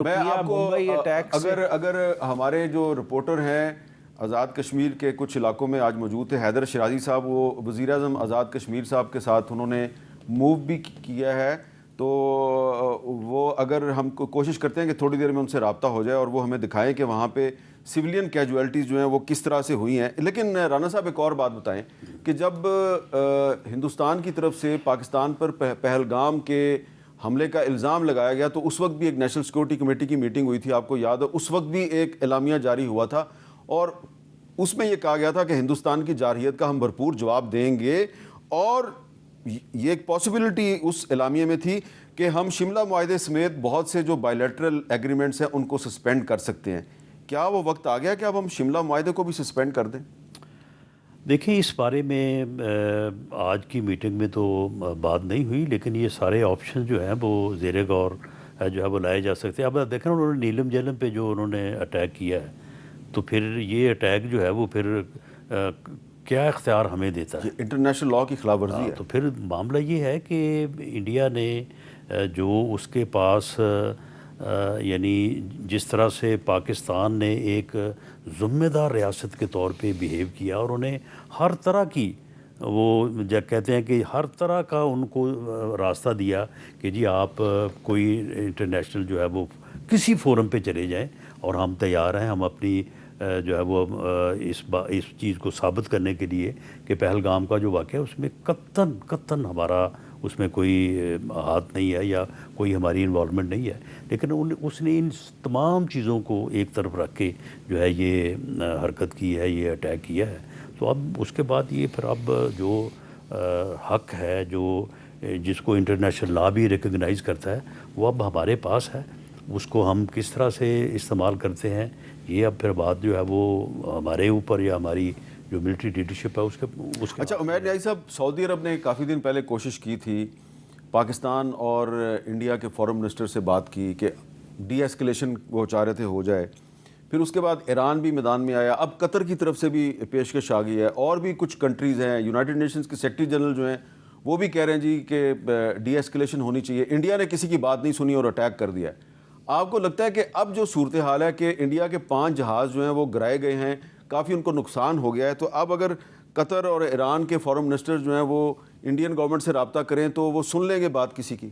میں آپ کو ممبئی اٹیک سے اگر ہمارے جو رپورٹر ہیں آزاد کشمیر کے کچھ علاقوں میں آج موجود تھے، حیدر شیرازی صاحب، وہ وزیر اعظم آزاد کشمیر صاحب کے ساتھ انہوں نے موو بھی کیا ہے، تو وہ اگر ہم کوشش کرتے ہیں کہ تھوڑی دیر میں ان سے رابطہ ہو جائے اور وہ ہمیں دکھائیں کہ وہاں پہ سویلین کیجویلٹیز جو ہیں وہ کس طرح سے ہوئی ہیں۔ لیکن رانا صاحب ایک اور بات بتائیں کہ جب ہندوستان کی طرف سے پاکستان پر پہلگام کے حملے کا الزام لگایا گیا تو اس وقت بھی ایک نیشنل سیکورٹی کمیٹی کی میٹنگ ہوئی تھی، آپ کو یاد ہے، اس وقت بھی ایک اعلامیہ جاری ہوا تھا اور اس میں یہ کہا گیا تھا کہ ہندوستان کی جارحیت کا ہم بھرپور جواب دیں گے، اور یہ ایک پاسبلٹی اس اعلامیے میں تھی کہ ہم شملہ معاہدے سمیت بہت سے جو بائیلیٹرل ایگریمنٹس ہیں ان کو سسپینڈ کر سکتے ہیں۔ کیا وہ وقت آ گیا کہ اب ہم شملہ معاہدے کو بھی سسپینڈ کر دیں؟ دیکھیں، اس بارے میں آج کی میٹنگ میں تو بات نہیں ہوئی، لیکن یہ سارے آپشن جو ہیں وہ زیر غور جو ہے وہ لائے جا سکتے ہیں۔ اب دیکھیں انہوں نے نیلم جیلم پہ جو انہوں نے اٹیک کیا ہے، تو پھر یہ اٹیک جو ہے وہ پھر کیا اختیار ہمیں دیتا ہے؟ انٹرنیشنل لاء کی خلاف ورزی ہے۔ تو پھر معاملہ یہ ہے کہ انڈیا نے جو اس کے پاس یعنی جس طرح سے پاکستان نے ایک ذمہ دار ریاست کے طور پہ بیہیو کیا، اور انہیں ہر طرح کی وہ جب کہتے ہیں کہ ہر طرح کا ان کو راستہ دیا کہ جی آپ کوئی انٹرنیشنل جو ہے وہ کسی فورم پہ چلے جائیں اور ہم تیار ہیں، ہم اپنی جو ہے وہ اس چیز کو ثابت کرنے کے لیے کہ پہلگام کا جو واقعہ ہے اس میں قطعاً ہمارا اس میں کوئی ہاتھ نہیں ہے یا کوئی ہماری انوالومنٹ نہیں ہے، لیکن اس نے ان تمام چیزوں کو ایک طرف رکھ کے جو ہے یہ حرکت کی ہے، یہ اٹیک کیا ہے۔ تو اب اس کے بعد یہ پھر اب جو حق ہے، جو جس کو انٹرنیشنل لاء بھی ریکگنائز کرتا ہے، وہ اب ہمارے پاس ہے۔ اس کو ہم کس طرح سے استعمال کرتے ہیں، یہ اب پھر بات جو ہے وہ ہمارے اوپر یا ہماری جو ملٹری لیڈرشپ ہے اس کے اچھا، عمیر نیازی صاحب، سعودی عرب نے کافی دن پہلے کوشش کی تھی، پاکستان اور انڈیا کے فورن منسٹر سے بات کی کہ ڈی ایسکلیشن وہ چاہ رہے تھے ہو جائے، پھر اس کے بعد ایران بھی میدان میں آیا، اب قطر کی طرف سے بھی پیشکش آ گئی ہے، اور بھی کچھ کنٹریز ہیں، یونائٹڈ نیشنز کے سیکرٹری جنرل جو ہیں وہ بھی کہہ رہے ہیں جی کہ ڈی ایسکلیشن ہونی چاہیے۔ انڈیا نے کسی کی بات نہیں سنی اور اٹیک کر دیا ہے۔ آپ کو لگتا ہے کہ اب جو صورتحال ہے کہ انڈیا کے 5 جہاز جو ہیں وہ گرائے گئے ہیں، کافی ان کو نقصان ہو گیا ہے، تو اب اگر قطر اور ایران کے فورن منسٹر جو ہیں وہ انڈین گورنمنٹ سے رابطہ کریں تو وہ سن لیں گے بات کسی کی؟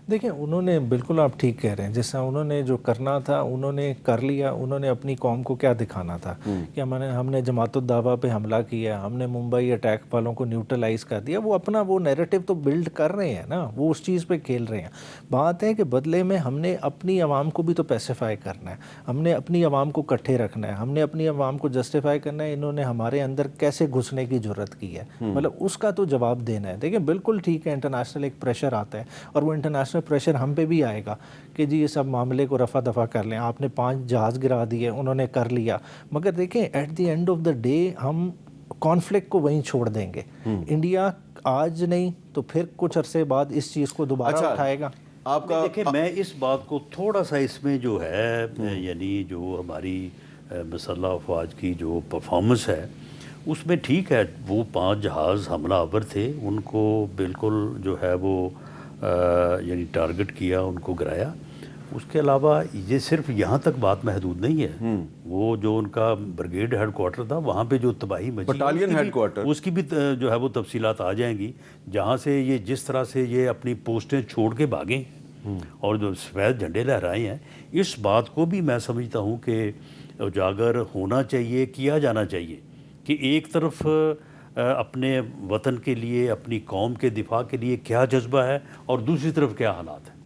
دیکھیں، انہوں نے بالکل، آپ ٹھیک کہہ رہے ہیں، جس طرح انہوں نے جو کرنا تھا انہوں نے کر لیا۔ انہوں نے اپنی قوم کو کیا دکھانا تھا کہ ہم نے جماعت الدعوہ پہ حملہ کیا، ہم نے ممبئی اٹیک والوں کو نیوٹرلائز کر دیا۔ وہ اپنا وہ نیریٹو تو بلڈ کر رہے ہیں نا، وہ اس چیز پہ کھیل رہے ہیں۔ بات ہے کہ بدلے میں ہم نے اپنی عوام کو بھی تو پیسیفائی کرنا ہے، ہم نے اپنی عوام کو اکٹھے رکھنا ہے، ہم نے اپنی عوام کو جسٹیفائی کرنا ہے انہوں نے ہمارے اندر کیسے گھسنے کی جرت کی ہے، مطلب اس کا تو جواب دینا ہے۔ دیکھیں، بالکل ٹھیک ہے، انٹرنیشنل ایک پریشر آتا ہے، اور وہ انٹرنیشنل پریشر ہم پہ بھی آئے گا کہ جی یہ سب معاملے کو رفع دفع کر لیں۔ آپ نے 5 جہاز گرا دیے، انہوں نے کر لیا، مگر دیکھیں at the end of the day ہم کانفلکٹ کو وہیں چھوڑ دیں گے۔ انڈیا آج نہیں تو پھر کچھ عرصے بعد اس چیز کو دوبارہ اٹھائے گا۔ آپ کا دیکھیں، میں اس بات کو تھوڑا سا اس میں جو ہے یعنی جو ہماری مسلح افواج کی جو پرفارمنس ہے اس میں ٹھیک ہے، وہ 5 جہاز حملہ آور تھے، ان کو بالکل جو ہے وہ یعنی ٹارگٹ کیا، ان کو گرایا۔ اس کے علاوہ یہ صرف یہاں تک بات محدود نہیں ہے، وہ جو ان کا بریگیڈ ہیڈ کوارٹر تھا وہاں پہ جو تباہی مچی، بٹالین ہیڈ کوارٹر، اس کی بھی جو ہے وہ تفصیلات آ جائیں گی، جہاں سے یہ جس طرح سے یہ اپنی پوسٹیں چھوڑ کے بھاگے اور جو سفید جھنڈے لہرائے ہیں، اس بات کو بھی میں سمجھتا ہوں کہ اجاگر ہونا چاہیے، کیا جانا چاہیے کہ ایک طرف اپنے وطن کے لیے، اپنی قوم کے دفاع کے لیے کیا جذبہ ہے اور دوسری طرف کیا حالات ہیں۔